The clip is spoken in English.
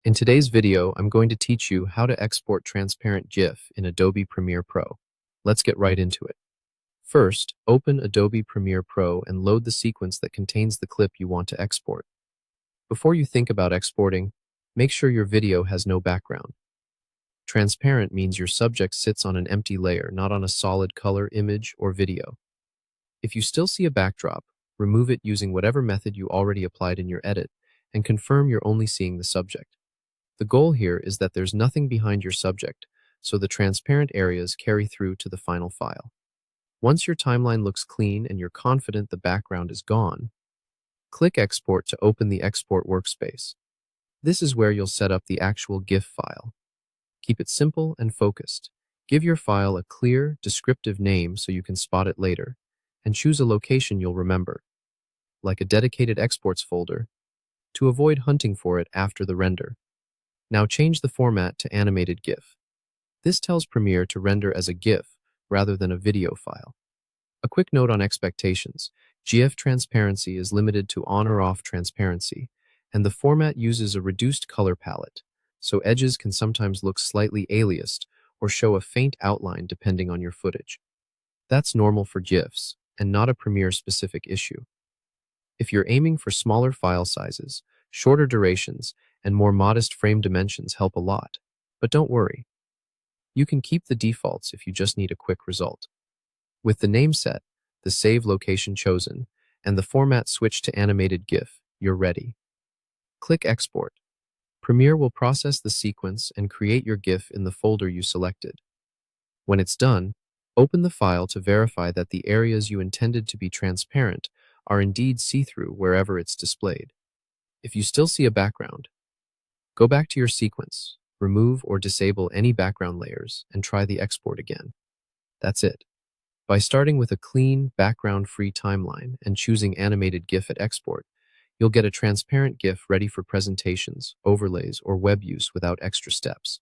In today's video, I'm going to teach you how to export transparent GIF in Adobe Premiere Pro. Let's get right into it. First, open Adobe Premiere Pro and load the sequence that contains the clip you want to export. Before you think about exporting, make sure your video has no background. Transparent means your subject sits on an empty layer, not on a solid color, image, or video. If you still see a backdrop, remove it using whatever method you already applied in your edit and confirm you're only seeing the subject. The goal here is that there's nothing behind your subject, so the transparent areas carry through to the final file. Once your timeline looks clean and you're confident the background is gone, click Export to open the Export workspace. This is where you'll set up the actual GIF file. Keep it simple and focused. Give your file a clear, descriptive name so you can spot it later, and choose a location you'll remember, like a dedicated exports folder, to avoid hunting for it after the render. Now change the format to animated GIF. This tells Premiere to render as a GIF rather than a video file. A quick note on expectations. GIF transparency is limited to on or off transparency, and the format uses a reduced color palette, so edges can sometimes look slightly aliased or show a faint outline depending on your footage. That's normal for GIFs, and not a Premiere-specific issue. If you're aiming for smaller file sizes, shorter durations, and more modest frame dimensions help a lot. But don't worry. You can keep the defaults if you just need a quick result. With the name set, the save location chosen, and the format switched to animated GIF, you're ready. Click Export. Premiere will process the sequence and create your GIF in the folder you selected. When it's done, open the file to verify that the areas you intended to be transparent are indeed see-through wherever it's displayed. If you still see a background, go back to your sequence, remove or disable any background layers, and try the export again. That's it. By starting with a clean, background-free timeline and choosing animated GIF at export, you'll get a transparent GIF ready for presentations, overlays, or web use without extra steps.